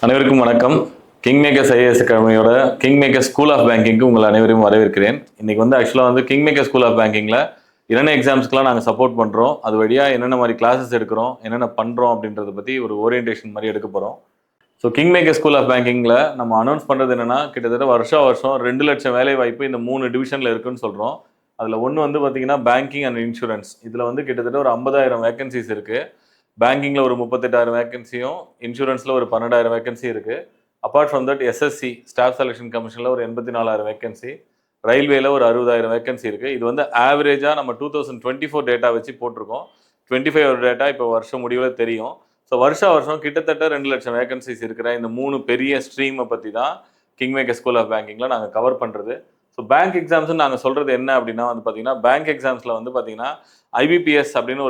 அனைவருக்கும் வணக்கம். King makers IAS அகாடமியோட கிங் மேக்கர் ஸ்கூல் ஆஃப் பேங்கிங்க்கு உங்களை அனைவரையும் வரவேற்கிறேன். இன்னைக்கு வந்து ஆக்சுவலாக வந்து கிங் மேக்கர் ஸ்கூல் ஆஃப் பேங்கிங்கில் என்னென்ன எக்ஸாம்ஸ்க்குலாம் நாங்கள் சப்போர்ட் பண்ணுறோம், அது வழியாக என்னென்ன மாதிரி கிளாஸஸ் எடுக்கிறோம், என்னென்ன பண்ணுறோம் அப்படின்றத பற்றி ஒரு ஓரியன்டேஷன் மாதிரி எடுக்க போகிறோம். So king maker school of பேங்கிங்கில் நம்ம அனௌன்ஸ் பண்ணுறது என்னென்னா, கிட்டத்தட்ட வருஷம் 2 லட்சம் வேலை வாய்ப்பு இந்த 3 டிவிஷனில் இருக்குன்னு சொல்கிறோம். அதில் ஒன்று வந்து பார்த்தீங்கன்னா பேங்கிங் அண்ட் இன்சூரன்ஸ். இதில் வந்து கிட்டத்தட்ட ஒரு 50,000 வேகன்சிஸ் இருக்குது. பேங்கிங்கில் ஒரு 38,000 வேகன்சியும், இன்சூரன்ஸில் ஒரு 12,000 வேகன்சி இருக்குது. Apart from that SSC staff selection கமிஷனில் ஒரு 84,000 வேகன்சி, ரயில்வேல ஒரு 60,000 வேகன்சி இருக்குது. இது வந்து ஆவரேஜாக நம்ம 2024 டேட்டா வச்சு போட்டிருக்கோம். 25 டேட்டா இப்போ வருஷம் முடிவில் தெரியும். ஸோ வருஷம் கிட்டத்தட்ட 2 லட்சம் வேகன்சிஸ் இருக்கிற இந்த 3 பெரிய ஸ்ட்ரீமை பற்றி தான் கிங் மேக்கர் ஸ்கூல் ஆஃப் பேங்கிங்கில் நாங்கள் கவர் பண்ணுறது. ஸோ பேங்க் எக்ஸாம்ஸ்னு நாங்கள் சொல்கிறது என்ன அப்படின்னா வந்து பார்த்தீங்கன்னா, பேங்க் எக்ஸாம்ஸில் வந்து பார்த்தீங்கன்னா ஐபிபிஎஸ் அப்படின்னு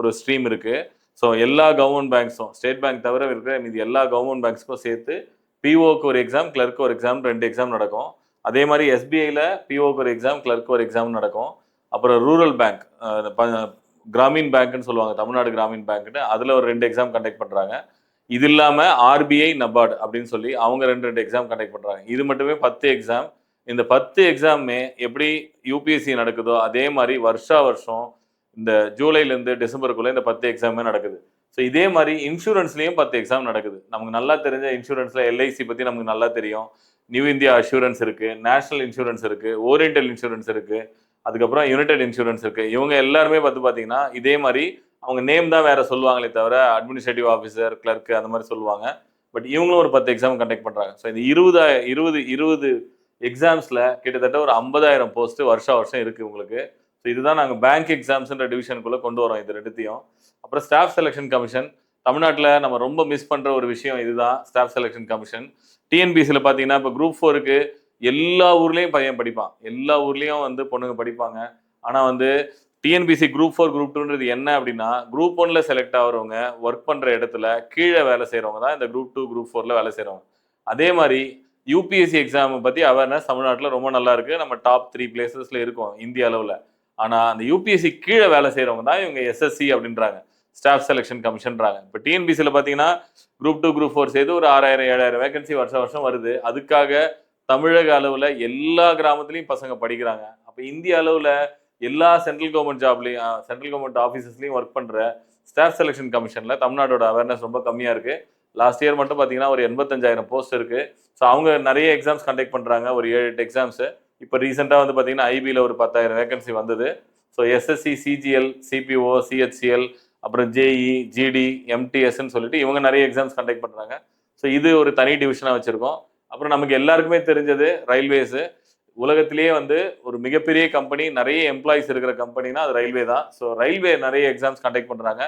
ஒரு ஸ்ட்ரீம் இருக்குது. ஸோ எல்லா கவர்மெண்ட் பேங்க்ஸும், ஸ்டேட் பேங்க் தவிர இருக்கிற மீது எல்லா கவர்மெண்ட் பேங்க்ஸ்க்கும் சேர்த்து பிஓக்கு ஒரு எக்ஸாம், கிளர்க்கு ஒரு எக்ஸாம், 2 எக்ஸாம் நடக்கும். அதே மாதிரி எஸ்பிஐயில் பிஓக்கு ஒரு எக்ஸாம், கிளர்க்கு ஒரு எக்ஸாம் நடக்கும். அப்புறம் ரூரல் பேங்க், கிராமீன் பேங்க்னு சொல்லுவாங்க, தமிழ்நாடு கிராமீன் பேங்க்னு, அதில் ஒரு 2 எக்ஸாம் கண்டக்ட் பண்ணுறாங்க. இது இல்லாமல் ஆர்பிஐ, நபார்டு அப்படின்னு சொல்லி அவங்க 2 எக்ஸாம் கண்டக்ட் பண்ணுறாங்க. இது மட்டுமே 10 எக்ஸாம். இந்த 10 எக்ஸாமுமே எப்படி யூபிஎஸ்சி நடக்குதோ அதே மாதிரி வருஷம் இந்த ஜூலைலேருந்து டிசம்பருக்குள்ளே இந்த 10 எக்ஸாமே நடக்குது. ஸோ இதே மாதிரி இன்சூரன்ஸ்லேயும் 10 எக்ஸாம் நடக்குது. நமக்கு நல்லா தெரிஞ்ச இன்சூரன்ஸில் எல்ஐசி பற்றி நமக்கு நல்லா தெரியும். நியூ இந்தியா அஷூரன்ஸ் இருக்குது, நேஷனல் இன்சூரன்ஸ் இருக்குது, ஓரியண்டல் இன்சூரன்ஸ் இருக்குது, அதுக்கப்புறம் யுனைடெட் இன்சூரன்ஸ் இருக்குது. இவங்க எல்லாருமே பார்த்தீங்கன்னா இதே மாதிரி அவங்க நேம் தான் வேறு சொல்லுவாங்களே தவிர அட்மினிஸ்ட்ரேட்டிவ் ஆஃபீஸர், கிளர்க்கு அந்த மாதிரி சொல்லுவாங்க. பட் இவங்களும் ஒரு 10 எக்ஸாம் கண்டக்ட் பண்ணுறாங்க. ஸோ இந்த 20 எக்ஸாம்ஸில் கிட்டத்தட்ட ஒரு 50,000 போஸ்ட்டு வருஷம் இருக்குது உங்களுக்கு. ஸோ இதுதான் நாங்கள் பேங்க் எக்ஸாம்ஸ்ன்ற டிவிஷனுக்குள்ளே கொண்டு வரோம் இது ரெண்டுத்தையும். அப்புறம் ஸ்டாஃப் செலெக்ஷன் கமிஷன், தமிழ்நாட்டில் நம்ம ரொம்ப மிஸ் பண்ணுற ஒரு விஷயம் இதுதான். ஸ்டாஃப் செலெக்ஷன் கமிஷன் டிஎன்பிசியில் பார்த்தீங்கன்னா இப்போ குரூப் 4க்கு எல்லா ஊர்லேயும் பையன் படிப்பான், எல்லா ஊர்லேயும் வந்து பொண்ணுங்க படிப்பாங்க. ஆனால் வந்து டிஎன்பிசி குரூப் 4 குரூப் 2ன்றது என்ன அப்படின்னா, குரூப் 1ல செலக்ட் ஆகிறவங்க ஒர்க் பண்ணுற இடத்துல கீழே வேலை செய்கிறவங்க தான் இந்த குரூப் 2 குரூப் 4ல வேலை செய்கிறவங்க. அதே மாதிரி யூபிஎஸ்சி எக்ஸாமை பற்றி அவேர்னஸ் தமிழ்நாட்டில் ரொம்ப நல்லா இருக்குது. நம்ம டாப் 3 பிளேசஸ்ல இருக்கோம் இந்திய அளவில். ஆனால் அந்த யூபிஎஸ்சி கீழே வேலை செய்கிறவங்க தான் இவங்க எஸ்எஸ்சி அப்படின்றாங்க, ஸ்டாஃப் செலெக்ஷன் கமிஷன்றாங்க. இப்போ டிஎன்பிசியில் பார்த்தீங்கன்னா குரூப் 2 குரூப் 4 சேர்த்து ஒரு 6,000-7,000 வேகன்சி வருஷம் வருது. அதுக்காக தமிழக அளவில் எல்லா கிராமத்துலையும் பசங்க படிக்கிறாங்க. அப்போ இந்திய அளவில் எல்லா சென்ட்ரல் கவர்மெண்ட் ஜாப்லையும், சென்ட்ரல் கவர்மெண்ட் ஆஃபீஸஸ்லையும் ஒர்க் பண்ணுற ஸ்டாஃப் செலெக்ஷன் கமிஷனில் தமிழ்நாடோட அவேர்னஸ் ரொம்ப கம்மியாக இருக்குது. லாஸ்ட் இயர் மட்டும் பார்த்தீங்கன்னா ஒரு 85,000 போஸ்ட் இருக்குது. ஸோ அவங்க நிறைய எக்ஸாம்ஸ் கண்டக்ட் பண்ணுறாங்க, ஒரு 7-8 எக்ஸாம்ஸு. இப்போ ரீசெண்டாக வந்து பார்த்தீங்கன்னா ஐபியில் ஒரு 10,000 வேகன்சி வந்தது. So SSC, CGL, CPO, CHCl, அப்புறம் ஜேஇ, ஜிடி, எம்டிஎஸ்ன்னு சொல்லிட்டு இவங்க நிறைய எக்ஸாம்ஸ் கண்டக்ட் பண்ணுறாங்க. ஸோ இது ஒரு தனி டிவிஷனாக வச்சுருக்கோம். அப்புறம் நமக்கு எல்லாருக்குமே தெரிஞ்சது ரயில்வேஸு. உலகத்திலேயே வந்து ஒரு மிகப்பெரிய கம்பெனி, நிறைய எம்ப்ளாயிஸ் இருக்கிற கம்பெனினா அது ரயில்வே தான். ஸோ ரயில்வே நிறைய எக்ஸாம்ஸ் கண்டக்ட் பண்ணுறாங்க.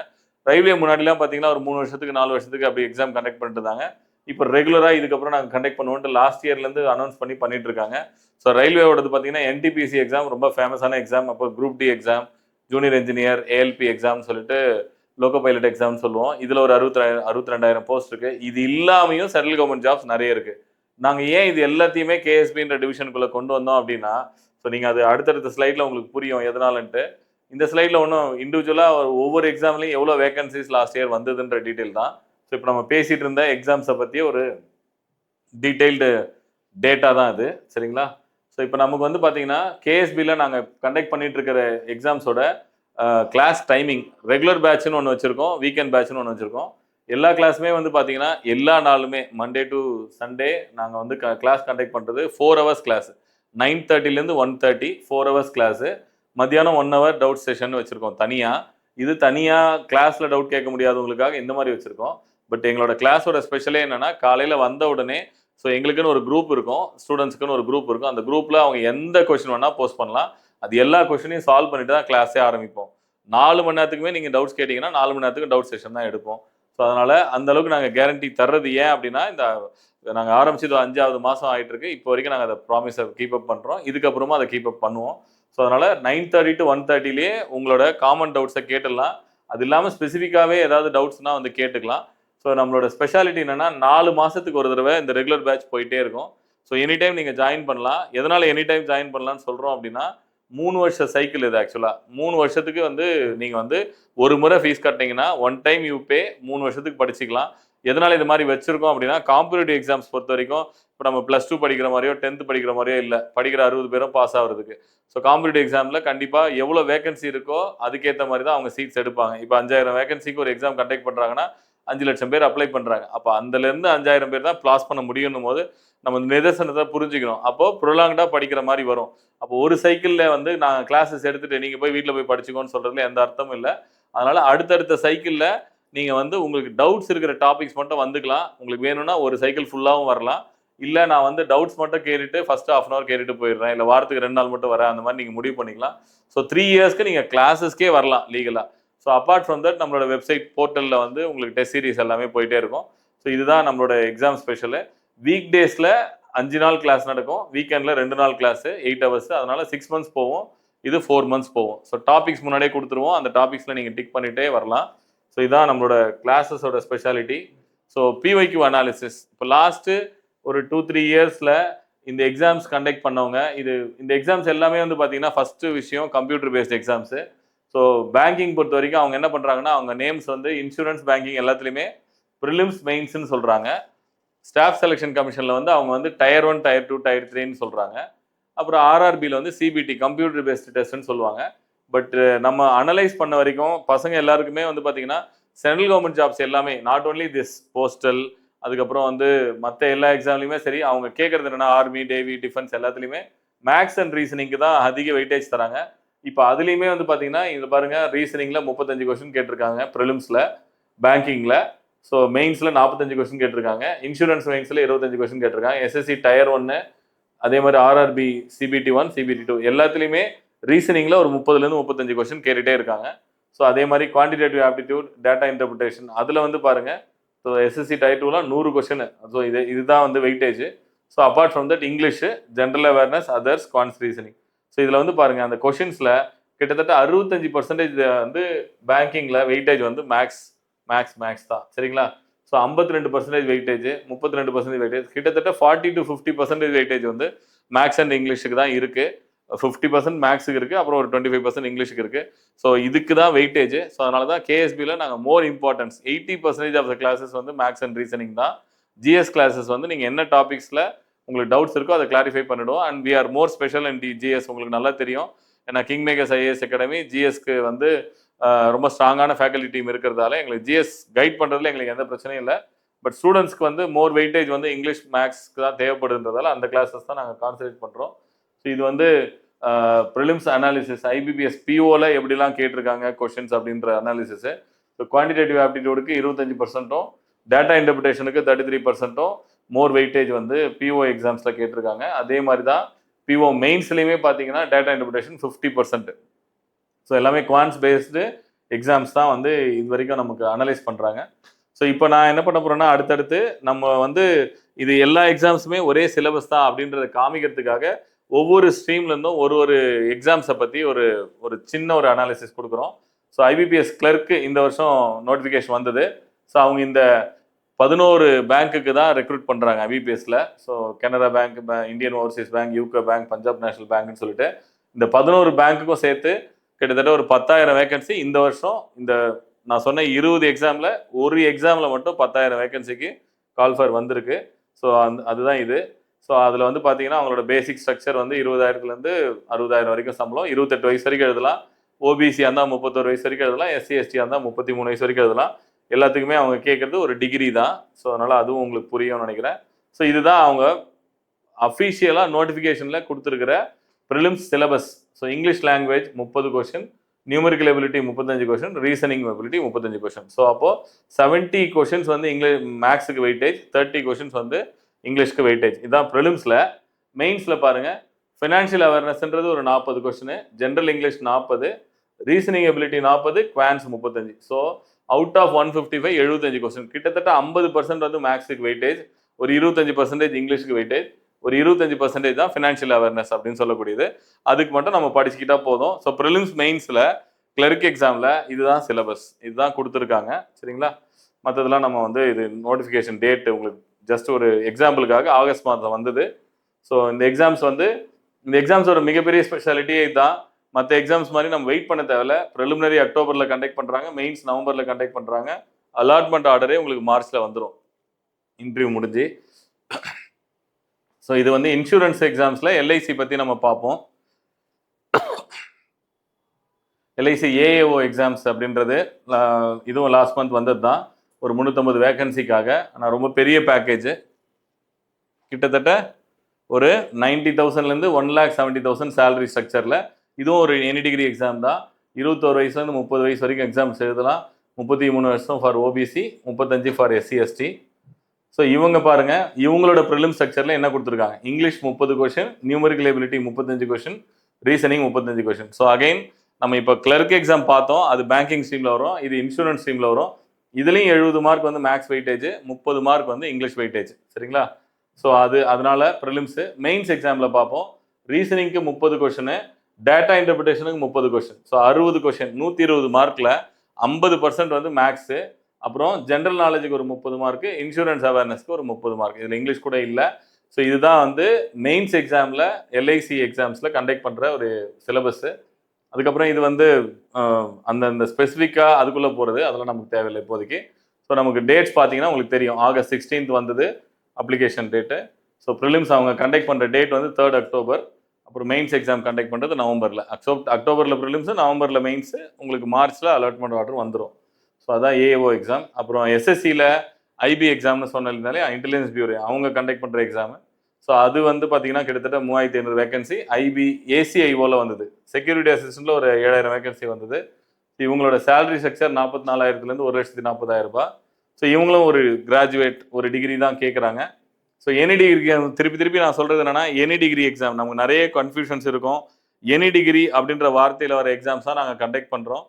ரயில்வே முன்னாடிலாம் பார்த்தீங்கன்னா ஒரு 3 வருஷத்துக்கு 4 வருஷத்துக்கு அப்படி எக்ஸாம் கண்டக்ட் பண்ணிட்டு இருந்தாங்க. இப்போ ரெகுலராக இதுக்கப்புறம் நாங்கள் கண்டக்ட் பண்ணுவோன்ட்டு லாஸ்ட் இயர்லேருந்து அனௌன்ஸ் பண்ணிட்டு இருக்காங்க. ஸோ ரயில்வேவோடது பார்த்தீங்கன்னா என்டிபிசி எக்ஸாம் ரொம்ப ஃபேமஸான எக்ஸாம். அப்போ group D exam, junior engineer, ALP exam சொல்லிட்டு லோக்கோ பைலட் எக்ஸாம் சொல்லுவோம். இதில் ஒரு 62,000 போஸ்ட் இருக்குது. இது இல்லாமையும் சென்ட்ரல் கவர்மெண்ட் ஜாப்ஸ் நிறைய இருக்குது. நாங்கள் ஏன் இது எல்லாத்தையுமே கேஎஸ்பின்ற டிவிஷனுக்குள்ளே கொண்டு வந்தோம் அப்படின்னா, ஸோ நீங்கள் அது அடுத்தடுத்த ஸ்லைடில் உங்களுக்கு புரியும் எதனாலன்ட்டு. இந்த ஸ்லைடில் ஒன்றும் இண்டிவிஜுவலாக ஒவ்வொரு எக்ஸாம்லையும் எவ்வளோ வேகன்சிஸ் லாஸ்ட் இயர் வந்ததுன்ற டீட்டெயில் தான். ஸோ இப்போ நம்ம பேசிகிட்டு இருந்த எக்ஸாம்ஸை பற்றி ஒரு டீட்டெயில்டு டேட்டா தான் இது, சரிங்களா? ஸோ இப்போ நமக்கு வந்து பார்த்தீங்கன்னா கேஎஸ்பியில் நாங்கள் கண்டக்ட் பண்ணிட்டு இருக்கிற எக்ஸாம்ஸோட கிளாஸ் டைமிங், ரெகுலர் பேட்ச்னு ஒன்று வச்சுருக்கோம், வீக்கெண்ட் பேட்ச்னு ஒன்று வச்சுருக்கோம். எல்லா கிளாஸுமே வந்து பார்த்தீங்கன்னா எல்லா நாளுமே மண்டே டு சண்டே நாங்கள் வந்து கிளாஸ் கண்டக்ட் பண்ணுறது 4 ஹவர்ஸ் கிளாஸு. 9:30லேருந்து 1:30 4 hours class. மத்தியானம் 1 ஹவர் டவுட் செஷன் வச்சுருக்கோம் தனியாக. இது தனியாக கிளாஸில் டவுட் கேட்க முடியாதவங்களுக்காக இந்த மாதிரி வச்சுருக்கோம். பட் எங்களோட கிளாஸோட ஸ்பெஷலே என்னென்னா, காலையில் வந்த உடனே ஸோ எங்களுக்குன்னு ஒரு குரூப் இருக்கும், ஸ்டூடெண்ட்ஸுக்குன்னு ஒரு குரூப் இருக்கும். அந்த குரூப்பில் அவங்க எந்த கொஷின் வேணால் போஸ்ட் பண்ணலாம். அது எல்லா கொஷினையும் சால்வ் பண்ணிட்டு தான் கிளாஸே ஆரம்பிப்போம். 4 மணி நேரத்துக்குமே நீங்கள் டவுட்ஸ் கேட்டிங்கன்னா 4 மணி நேரத்துக்கு டவுட் செஷன் தான் எடுப்போம். ஸோ அதனால் அந்தளவுக்கு நாங்கள் கேரண்டி தர்றது ஏன் அப்படின்னா, இந்த நாங்கள் ஆரம்பிச்சது 5வது மாதம் ஆகிட்டு இருக்கு. இப்போ வரைக்கும் நாங்கள் அதை ப்ராமிஸை கீப் அப் பண்ணுறோம். இதுக்கப்புறமா அதை கீப் அப் பண்ணுவோம். ஸோ அதனால் 9:30 to 1:30லேயே உங்களோட காமன் டவுட்ஸை கேட்டுடலாம். அது இல்லாமல் ஸ்பெசிஃபிக்காகவே ஏதாவது டவுட்ஸ்னால் வந்து கேட்டுக்கலாம். ஸோ நம்மளோட ஸ்பெஷாலிட்டி என்னென்னா, 4 மாதத்துக்கு ஒரு தடவை இந்த ரெகுலர் பேட்ச் போயிட்டே இருக்கும். ஸோ எனி டைம் நீங்கள் ஜாயின் பண்ணலாம். எதனால் எனி டைம் ஜாயின் பண்ணலான்னு சொல்கிறோம் அப்படின்னா, 3 வருஷ சைக்கிள் இது ஆக்சுவலாக. 3 வருஷத்துக்கு வந்து நீங்கள் வந்து ஒரு முறை ஃபீஸ் கட்டினீங்கன்னா 1 டைம் யூ பே, 3 வருஷத்துக்கு படிச்சுக்கலாம். எதனால இது மாதிரி வச்சிருக்கோம் அப்படின்னா, காம்படிட்டிவ் எக்ஸாம்ஸ் பொறுத்த வரைக்கும் இப்போ நம்ம +2 படிக்கிற மாதிரியோ 10th படிக்கிற மாதிரியோ இல்லை, படிக்கிற 60 பேரும் பாஸ் ஆகிறதுக்கு. ஸோ காம்படிட்டிவ் எக்ஸாமில் கண்டிப்பாக எவ்வளோ வேகன்சி இருக்கோ அதுக்கேற்ற மாதிரி தான் அவங்க சீட்ஸ் எடுப்பாங்க. இப்போ 5000 வேகன்சிக்கு ஒரு எக்ஸாம் கண்டக்ட் பண்ணுறாங்கன்னா 5 லட்சம் பேர் அப்ளை பண்ணுறாங்க. அப்போ அதுலேருந்து 5000 பேர் தான் பாஸ் பண்ண முடியும் போது நம்ம நிதர்சனத்தை புரிஞ்சுக்கணும். அப்போ ப்ரொலாங்டாக படிக்கிற மாதிரி வரும். அப்போ ஒரு சைக்கிளில் வந்து நான் கிளாஸஸ் எடுத்துட்டு நீங்கள் போய் வீட்டில் போய் படிச்சுக்கோன்னு சொல்கிறதுல எந்த அர்த்தமும் இல்லை. அதனால அடுத்தடுத்த சைக்கிளில் நீங்கள் வந்து உங்களுக்கு டவுட்ஸ் இருக்கிற டாபிக்ஸ் மட்டும் வந்துக்கலாம். உங்களுக்கு வேணும்னா ஒரு சைக்கிள் ஃபுல்லாகவும் வரலாம். இல்லை நான் வந்து டவுட்ஸ் மட்டும் கேட்டுட்டு ஃபர்ஸ்ட் ½ hour கேட்டுட்டு போயிடுறேன், இல்லை வாரத்துக்கு 2 நாள் மட்டும் வரேன், அந்த மாதிரி நீங்கள் முடிவு பண்ணிக்கலாம். ஸோ 3 இயர்ஸ்க்கு நீங்கள் கிளாஸஸ்க்கே வரலாம் லீகலாக. ஸோ அப்பார்ட் ஃப்ரம் தட் நம்மளோட வெப்சைட் போர்ட்டலில் வந்து உங்களுக்கு டெஸ்ட் சீரிஸ் எல்லாமே போயிட்டே இருக்கும். ஸோ இதுதான் நம்மளோட எக்ஸாம் ஸ்பெஷலு. வீக் டேஸில் 5 நாள் கிளாஸ் நடக்கும், வீக்கெண்டில் 2 நாள் கிளாஸு 8 hours. அதனால 6 months போவோம், இது 4 months போவோம். ஸோ டாபிக்ஸ் முன்னாடியே கொடுத்துருவோம், அந்த டாபிக்ஸில் நீங்கள் டிக் பண்ணிகிட்டே வரலாம். ஸோ இதான் நம்மளோட கிளாஸஸோட ஸ்பெஷாலிட்டி. ஸோ பிஒய்க்யூ அனாலிசிஸ் இப்போ லாஸ்ட்டு ஒரு 2-3 இயர்ஸில் இந்த எக்ஸாம்ஸ் கண்டக்ட் பண்ணவங்க, இந்த எக்ஸாம்ஸ் எல்லாமே வந்து பார்த்தீங்கன்னா ஃபஸ்ட்டு விஷயம் computer based exams. So banking பொறுத்த வரைக்கும் அவங்க என்ன பண்ணுறாங்கன்னா, அவங்க நேம்ஸ் வந்து இன்சூரன்ஸ், பேங்கிங் எல்லாத்துலேயுமே ப்ரிலிம்ஸ் மெயின்ஸ்ன்னு சொல்கிறாங்க. ஸ்டாஃப் செலெக்ஷன் கமிஷனில் வந்து அவங்க வந்து Tier 1, Tier 2, Tier 3ன்னு சொல்கிறாங்க. அப்புறம் ஆர்ஆர்பியில் வந்து சிபிடி கம்ப்யூட்டர் பேஸ்டு டெஸ்ட்னு சொல்லுவாங்க. பட் நம்ம அனலைஸ் பண்ண வரைக்கும் பசங்க எல்லாருக்குமே வந்து பார்த்தீங்கன்னா சென்ட்ரல் கவர்மெண்ட் ஜாப்ஸ் எல்லாமே, நாட் ஓன்லி திஸ் போஸ்டல், அதுக்கப்புறம் வந்து மற்ற எல்லா எக்ஸாம்லையுமே சரி, அவங்க கேட்கறது என்னன்னா ஆர்மி, நேவி, டிஃபென்ஸ் எல்லாத்துலேயுமே மேக்ஸ் அண்ட் ரீசனிங்க்கு தான் அதிக வெயிட்டேஜ் தராங்க. இப்போ அதுலேயுமே வந்து பார்த்தீங்கன்னா இது பாருங்க, ரீசனிங்கில் 35 கொஸ்டின் கேட்டிருக்காங்க ப்ரிலிம்ஸில், பேங்கிங்கில். ஸோ மெயின்ஸில் 45 கொஸ்டின் கேட்டிருக்காங்க, இன்சூரன்ஸ் மெயின்ஸில் 25 கொஸ்டின் கேட்டிருக்காங்க, எஸ்எஸ்சி Tier 1, அதே மாதிரி ஆர்ஆர்பி CBT 1, CBT 2 எல்லாத்துலேயுமே ரீசனிங்கில் ஒரு 30லேருந்து 35 கொஸ்டின் கேட்டுகிட்டே இருக்காங்க. ஸோ அதே மாதிரி குவான்டிடேட்டிவ் ஆப்டிடியூட், டேட்டா இன்டர்பிரிட்டேஷன் அதில் வந்து பாருங்கள், so SSC Tier 2லாம் 100 question. So இதுதான் வந்து weightage. So apart from that English, general awareness, others, quants reasoning. So இதில் வந்து பாருங்கள், அந்த கொஷின்ஸில் கிட்டத்தட்ட 65% வந்து பேங்கிங்கில் வெயிட்டேஜ் வந்து மேக்ஸ் தான், சரிங்களா? ஸோ 52% வெயிட்டேஜ், 32% வெயிட்டேஜ், கிட்டத்தட்ட 40 to 50% வெயிட்டேஜ் வந்து மேக்ஸ் அண்ட் இங்கிலீஷுக்கு தான் இருக்குது. 50% மேக்ஸுக்கு இருக்குது, அப்புறம் ஒரு 25% இங்கிலீஷுக்கு இருக்குது. ஸோ இதுக்கு தான் வெயிட்டேஜ். ஸோ அதனால தான் கேஎஸ்பியில் நாங்கள் more importance 80% of the classes வந்து மேக்ஸ் அண்ட் ரீசனிங் தான். ஜிஎஸ் கிளாஸஸ் வந்து நீங்கள் என்ன டாபிக்ஸில் உங்களுக்கு டவுட்ஸ் இருக்கோ அதை கிளாரிஃபை பண்ணிவிடுவோம். And we are more special in GS. உங்களுக்கு நல்லா தெரியும், ஏன்னா கிங்மேக்கர்ஸ் ஐஏஎஸ் அகாடமி ஜிஎஸ்க்கு வந்து ரொம்ப ஸ்ட்ராங்கான ஃபேக்கல்டி டீம் இருக்கிறதால எங்களுக்கு ஜிஎஸ் கைட் பண்ணுறதுல எங்களுக்கு எந்த பிரச்சனையும் இல்லை. பட் ஸ்டூடெண்ட்ஸ்க்கு வந்து மோர் வெயிட்டேஜ் வந்து இங்கிலீஷ், மேக்ஸ்க்கு தான் தேவைப்படுன்றதால அந்த கிளாஸஸ் தான் நாங்கள் கான்சன்ட்ரேட் பண்ணுறோம். ஸோ இது வந்து ப்ரிலிம்ஸ் அனாலிசிஸ், ஐபிபிஎஸ் பிஓவில் எப்படிலாம் கேட்டிருக்காங்க கொஷின்ஸ் அப்படின்ற அனாலிசிஸு. ஸோ குவான்டிடேட்டிவ் ஆப்டிடியூடுக்கு 25%, டேட்டா இன்டர்பிரிட்டேஷனுக்கு 33% மோர் வெயிட்டேஜ் வந்து பிஓ எக்ஸாம்ஸில் கேட்டிருக்காங்க. அதே மாதிரி தான் பிஓ மெயின்ஸ்லையுமே பார்த்தீங்கன்னா டேட்டா இன்டர்பிரிட்டேஷன் 50%. ஸோ எல்லாமே குவான்ஸ் பேஸ்டு எக்ஸாம்ஸ் தான் வந்து இது வரைக்கும் நமக்கு அனலைஸ் பண்ணுறாங்க. ஸோ இப்போ நான் என்ன பண்ண போகிறேன்னா, அடுத்தடுத்து நம்ம வந்து இது எல்லா எக்ஸாம்ஸுமே ஒரே சிலபஸ் தான் அப்படின்றத காமிக்கிறதுக்காக ஒவ்வொரு ஸ்ட்ரீம்லேருந்தும் ஒரு எக்ஸாம்ஸை பற்றி ஒரு சின்ன ஒரு அனாலிசிஸ் கொடுக்குறோம். ஸோ ஐபிபிஎஸ் கிளர்க்கு இந்த வருஷம் நோட்டிஃபிகேஷன் வந்தது. ஸோ அவங்க இந்த 11 பேங்க்குக்கு தான் ரெக்ரூட் பண்ணுறாங்க ஐபிபிஎஸ்ல. So Canara bank, Indian overseas bank, UCO bank, Punjab national பேங்க்னு சொல்லிட்டு இந்த 11 பேங்க்குக்கும் சேர்த்து கிட்டத்தட்ட ஒரு 10,000 வேகன்சி இந்த வருஷம். இந்த நான் சொன்ன 20 எக்ஸாமில் ஒரு எக்ஸாமில் மட்டும் 10,000 வேகன்சிக்கு கால்ஃபர் வந்திருக்கு. ஸோ அதுதான் இது. ஸோ அதில் வந்து பார்த்தீங்கன்னா அவங்களோட பேசிக் ஸ்ட்ரக்சர் வந்து 20,000லேருந்து 60,000 வரைக்கும் சம்பளம், 28 வயசு வரைக்கும் எழுதலாம், ஓபிசியாக இருந்தால் 31 வயசு வரைக்கும் எழுதலாம், எஸ்சி/எஸ்டியாக இருந்தால் 33 வயசு வரைக்கும் எழுதலாம். எல்லாத்துக்குமே அவங்க கேட்குறது ஒரு டிகிரி தான். ஸோ அதனால் அதுவும் உங்களுக்கு புரியும்னு நினைக்கிறேன். ஸோ இதுதான் அவங்க அஃபீஷியலாக நோட்டிஃபிகேஷனில் கொடுத்துருக்கிற prelims syllabus. So English language 30 question, numerical ability 35 question, reasoning ability 35 question. So அப்போது 70 கொஷின்ஸ் வந்து மேக்ஸுக்கு வெயிட்டேஜ், 30 கொஷின்ஸ் வந்து இங்கிலீஷ்க்கு வெயிட்டேஜ். இதுதான் ப்ரிலிம்ஸில். மெயின்ஸில் பாருங்கள், ஃபினான்ஷியல் அவேர்னஸ்ன்றது ஒரு 40 question, general English 40, reasoning ability 40, quants 35. So out of 155 75 question, கிட்டத்தட்ட 50% வந்து மேக்ஸுக்கு வெயிட்டேஜ், ஒரு 25% இங்கிலீஷுக்கு வெயிட்டேஜ், ஒரு 25% தான் ஃபினான்ஷியல் அவேர்னஸ் அப்படின்னு சொல்லக்கூடியது. அதுக்கு மட்டும் நம்ம படிச்சுக்கிட்டா போதும். ஸோ ப்ரிலிம்ஸ் மெயின்ஸில் கிளர்க் எக்ஸாமில் இதுதான் சிலபஸ், இதுதான் கொடுத்துருக்காங்க, சரிங்களா? மற்றதெல்லாம் நம்ம வந்து இது நோட்டிஃபிகேஷன் டேட் உங்களுக்கு ஜஸ்ட் ஒரு எக்ஸாம்பிளுக்காக ஆகஸ்ட் மாதம் வந்தது. ஸோ இந்த எக்ஸாம்ஸோட மிகப்பெரிய ஸ்பெஷாலிட்டியே இதுதான். மற்ற எக்ஸாம்ஸ் மாதிரி நம்ம வெயிட் பண்ண தேவையில்ல. ப்ரிலிமினரி அக்டோபரில் கண்டக்ட் பண்ணுறாங்க, மெயின்ஸ் நவம்பரில் கண்டக்ட் பண்ணுறாங்க, அலாட்மெண்ட் ஆர்டரே உங்களுக்கு மார்ச்ல வந்துடும் இன்டர்வியூ முடிஞ்சு. ஸோ இது வந்து இன்சூரன்ஸ் எக்ஸாம்ஸ்ல எல்ஐசி பத்தி நம்ம பார்ப்போம். எல்ஐசி ஏஏஓ எக்ஸாம்ஸ் அப்படின்றது இதுவும் லாஸ்ட் மந்த் வந்தது தான், ஒரு 350 வேகன்சிக்காக. ஆனால் ரொம்ப பெரிய பேக்கேஜ், கிட்டத்தட்ட ஒரு 90,000லேருந்து 1,70,000 சேலரி ஸ்ட்ரக்சரில். இதுவும் ஒரு எனி டிகிரி எக்ஸாம் தான். 21 வயசுலேருந்து 30 வயசு வரைக்கும் எக்ஸாம்ஸ் எழுதலாம். 33 வருஷம் for OBC, 35 for SC ST. So இவங்க பாருங்க, இவங்களோட ப்ரிலிம் ஸ்ட்ரக்சரில் என்ன கொடுத்துருக்காங்க, English 30 question, numerical ability 35 question, reasoning 35 question. So again நம்ம இப்போ கிளர்க் எக்ஸாம் பார்த்தோம், அது பேங்கிங் ஸ்ட்ரீமில் வரும், இது இன்சூரன்ஸ் ஸ்ட்ரீமில் வரும். இதுலேயும் 70 மார்க் வந்து மேக்ஸ் வெயிட்டேஜ், 30 மார்க் வந்து இங்கிலீஷ் வெயிட்டேஜ். சரிங்களா? ஸோ அதனால ப்ரிலிம்ஸு. மெயின்ஸ் எக்ஸாமில் பார்ப்போம். ரீசனிங்க்கு 30 கொஷினு, டேட்டா இன்டர்பிரிட்டேஷனுக்கு 30 கொஷின். ஸோ 60 கொஷின், 120 மார்க்கில் 50% வந்து மேக்ஸு. அப்புறம் ஜென்ரல் நாலேஜுக்கு ஒரு 30 மார்க்கு, இன்சூரன்ஸ் அவேர்னஸ்க்கு ஒரு 30 மார்க். இதில் இங்கிலீஷ் கூட இல்லை. ஸோ இதுதான் வந்து மெயின்ஸ் எக்ஸாமில் எல்ஐசி எக்ஸாம்ஸில் கண்டக்ட் பண்ணுற ஒரு சிலபஸ்ஸு. அதுக்கப்புறம் இது வந்து அந்த ஸ்பெசிஃபிக்காக அதுக்குள்ளே போகிறது, அதெல்லாம் நமக்கு தேவையில்லை இப்போதைக்கு. ஸோ நமக்கு டேட்ஸ் பார்த்தீங்கன்னா உங்களுக்கு தெரியும், August 16th வந்தது அப்ளிகேஷன் டேட்டு. ஸோ ப்ரிலிம்ஸ் அவங்க கண்டக்ட் பண்ணுற டேட் வந்து 3rd October. அப்புறம் மெயின்ஸ் எக்ஸாம் கண்டக்ட் பண்ணுறது நவம்பரில். அக்டோபரில் ப்ரிலிம்ஸு, நவம்பரில் மெயின்ஸு, உங்களுக்கு மார்ச்சில் அலாட்மெண்ட் ஆர்டர் வந்துடும். ஸோ அதான் ஏஓ எக்ஸாம். அப்புறம் எஸ்எஸ்சியில் ஐபி எக்ஸாம்னு சொன்னாலே இன்டெலிஜென்ஸ் பியூரோ அவங்க கண்டக்ட் பண்ணுற எக்ஸாமு. ஸோ அது வந்து பார்த்தீங்கன்னா கிட்டத்தட்ட 3500 வேகன்சி. ஐபி ஏசிஐஓவில் வந்தது. செக்யூரிட்டி அசிஸ்டண்ட்டில் ஒரு 7000 வேகன்சி வந்தது. இவங்களோட சேலரி ஸ்ட்ரக்சர் 44,000லேருந்து 1,40,000 ஸோ இவங்களும் ஒரு கிராஜுவேட், ஒரு டிகிரி தான் கேட்குறாங்க. ஸோ எனி டிகிரி, திருப்பி நான் சொல்கிறது என்னென்னா, எனி டிகிரி எக்ஸாம் நமக்கு நிறைய கன்ஃபியூஷன்ஸ் இருக்கும். எனி டிகிரி அப்படின்ற வார்த்தையில் வர எக்ஸாம்ஸ் தான் நாங்கள் கண்டக்ட் பண்ணுறோம்.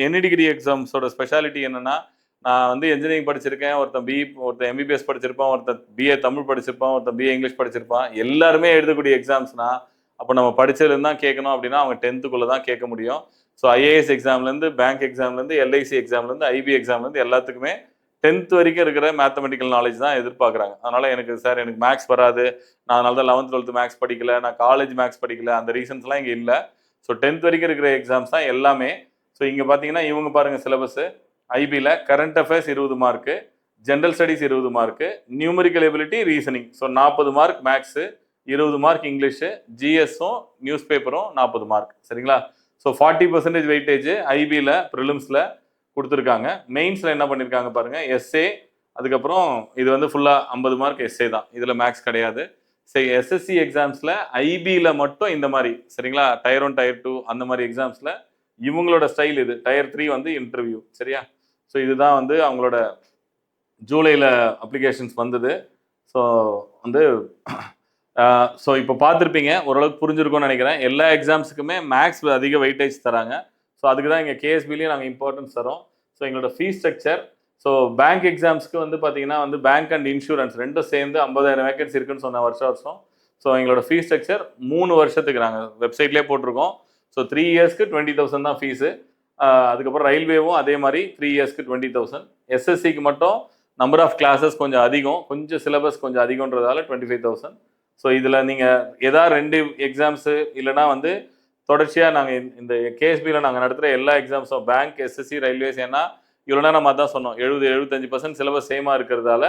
எனி டிகிரி எக்ஸாம்ஸோட ஸ்பெஷாலிட்டி என்னென்னா, நான் வந்து இன்ஜினியரிங் படிச்சிருக்கேன், ஒருத்தன் எம்பிபிஎஸ் படிச்சிருப்பான், ஒருத்தன் பிஏ தமிழ் படிச்சிருப்பான், ஒருத்தன் பிஏ இங்கிலீஷ் படிச்சிருப்பான், எல்லாருமே எழுதக்கூடிய எக்ஸாம்ஸ்னா அப்போ நம்ம படிச்சதுலேருந்து தான் கேட்கணும். அப்படின்னா அவங்க 10th தான் கேட்க முடியும். ஸோ ஐஏஎஸ் எக்ஸாம்லேருந்து, பேங்க் எக்ஸாம்லேருந்து, எல்ஐசி எக்ஸாம்லேருந்து, ஐபி எக்ஸாம்லேருந்து எல்லாத்துக்குமே 10th வரைக்கும் இருக்கிற மேத்தமெட்டிக்கல் நாலேஜ் தான் எதிர்பார்க்குறாங்க. அதனால எனக்கு மேக்ஸ் வராது, நான் அதனால தான் 11th 12th மேக்ஸ் படிக்கல, நான் காலேஜ் மேக்ஸ் படிக்கல, அந்த ரீசன்ஸ்லாம் இங்கே இல்லை. ஸோ 10th வரைக்கும் இருக்கிற எக்ஸாம்ஸ் தான் எல்லாமே. ஸோ இங்கே பார்த்தீங்கன்னா இவங்க பாருங்கள் சிலபஸ். ஐபியில் current affairs 20 mark, general studies 20 mark, numerical ability, reasoning so 40 mark maths, 20 mark English, ஜிஎஸும் நியூஸ் பேப்பரும் 40 மார்க். சரிங்களா? ஸோ 40% வெயிட்டேஜ் ஐபியில் ப்ரிலிம்ஸில் கொடுத்துருக்காங்க. மெயின்ஸில் என்ன பண்ணியிருக்காங்க பாருங்கள், எஸ்ஏ, அதுக்கப்புறம் இது வந்து ஃபுல்லாக 50 மார்க் எஸ்ஏ தான், இதில் மேக்ஸ் கிடையாது. சரி, எஸ்எஸ்சி எக்ஸாம்ஸில் ஐபியில் மட்டும் இந்த மாதிரி, சரிங்களா, Tier 1 Tier 2 அந்த மாதிரி எக்ஸாம்ஸில் இவங்களோட ஸ்டைல் இது. Tier 3 வந்து இன்டர்வியூ. சரியா? ஸோ இதுதான் வந்து அவங்களோட ஜூலையில் அப்ளிகேஷன்ஸ் வந்தது. ஸோ வந்து ஸோ இப்போ பார்த்துருப்பீங்க, ஓரளவுக்கு புரிஞ்சிருக்கும்னு நினைக்கிறேன். எல்லா எக்ஸாம்ஸுக்குமே மேக்ஸ் அதிக வெயிட்டேஜ் தராங்க. ஸோ அதுக்கு தான் இங்கே கேஎஸ்பிலையும் நாங்கள் இம்பார்ட்டன்ஸ் தரோம். ஸோ எங்களோட ஃபீஸ் ஸ்ட்ரக்சர், ஸோ பேங்க் எக்ஸாம்ஸ்க்கு வந்து பார்த்தீங்கன்னா வந்து பேங்க் அண்ட் இன்சூரன்ஸ் ரெண்டும் சேர்ந்து 50,000 வேகன்சி இருக்குன்னு சொன்ன வருஷம். ஸோ எங்களோட ஃபீஸ் ஸ்ட்ரக்சர் 3 வருஷத்துக்கு நாங்கள் வெப்சைட்லேயே போட்டிருக்கோம். ஸோ 3 இயர்ஸ்க்கு 20,000 தான் ஃபீஸு. அதுக்கப்புறம் ரயில்வேவும் அதே மாதிரி 3 இயர்ஸ்க்கு 20,000. எஸ்எஸ்சிக்கு மட்டும் நம்பர் ஆஃப் கிளாஸஸ் கொஞ்சம் அதிகம், கொஞ்சம் சிலபஸ் கொஞ்சம் அதிகன்றதால 25,000. ஸோ இதில் நீங்கள் ஏதாவது 2 எக்ஸாம்ஸு இல்லைனா வந்து தொடர்ச்சியாக நாங்கள் இந்த கேஎஸ்பியில் நாங்கள் நடத்துகிற எல்லா எக்ஸாம்ஸும் பேங்க், எஸ்எஸ்சி, ரயில்வேஸ், ஏன்னா இவ்வளோ நேரம் நம்ம தான் சொன்னோம் 70-75% சிலபஸ் சேமாக இருக்கிறதால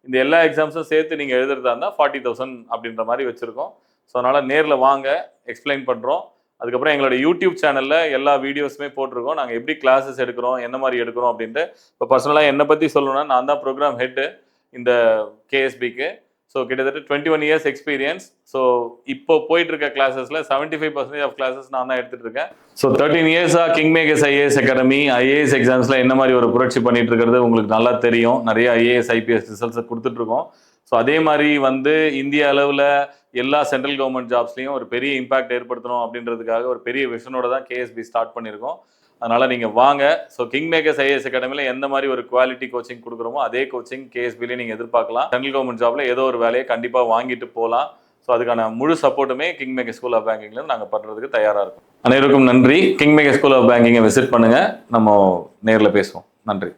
இந்த எல்லா எக்ஸாம்ஸும் சேர்த்து நீங்கள் எழுதுறதா இருந்தால் 40,000 அப்படின்ற மாதிரி வச்சுருக்கோம். ஸோ அதனால் நேரில் வாங்க, எக்ஸ்பிளைன் பண்ணுறோம். அதுக்கப்புறம் எங்களோட யூடியூப் சேனலில் எல்லா வீடியோஸுமே போட்டிருக்கோம். நாங்கள் எப்படி கிளாஸஸ் எடுக்கிறோம், என்ன மாதிரி எடுக்கிறோம் அப்படின்ட்டு. இப்போ பர்சனலாக என்னை பற்றி சொல்லணும்னா, நான் தான் ப்ரோக்ராம் ஹெட்டு இந்த கேஎஸ்பிக்கு. ஸோ கிட்டத்தட்ட 21 இயர்ஸ் எக்ஸ்பீரியன்ஸ். ஸோ இப்போ போயிட்டு இருக்க கிளாஸஸில் 75% ஆஃப் கிளாஸஸ் நான் தான் எடுத்துகிட்டு இருக்கேன். ஸோ 13 இயர்ஸாக king makers IAS academy IAS எக்ஸாம்ஸில் என்ன மாதிரி ஒரு புரட்சி பண்ணிட்டு இருக்கிறது உங்களுக்கு நல்லா தெரியும். நிறைய ஐஏஎஸ் ஐபிஎஸ் ரிசல்ட்ஸை கொடுத்துட்ருக்கோம். ஸோ அதே மாதிரி வந்து இந்திய அளவில் எல்லா சென்ட்ரல் கவர்மெண்ட் ஜாப்ஸ்லையும் ஒரு பெரிய இம்பாக்ட் ஏற்படுத்தணும் அப்படின்றதுக்காக ஒரு பெரிய விஷனோட தான் கேஎஸ்பி ஸ்டார்ட் பண்ணியிருக்கோம். அதனால் நீங்கள் வாங்க. ஸோ கிங் மேக்கர்ஸ் ஐஏஎஸ் அகாடமியில் எந்த மாதிரி ஒரு குவாலிட்டி கோச்சிங் கொடுக்குறோமோ அதே கோச்சிங் கேஎஸ்பிலையும் நீங்கள் எதிர்பார்க்கலாம். சென்ட்ரல் கவர்மெண்ட் ஜாப்ல ஏதோ ஒரு வேலையை கண்டிப்பாக வாங்கிட்டு போகலாம். ஸோ அதுக்கான முழு சப்போர்ட்டுமே கிங் மேக்கர் ஸ்கூல் ஆஃப் பேங்கிங்லேருந்து நாங்கள் பண்ணுறதுக்கு தயாராக இருக்கும். அனைவருக்கும் நன்றி. கிங் மேக்கர் ஸ்கூல் ஆஃப் பேங்கிங்கை விசிட் பண்ணுங்கள், நம்ம நேரில் பேசுவோம். நன்றி.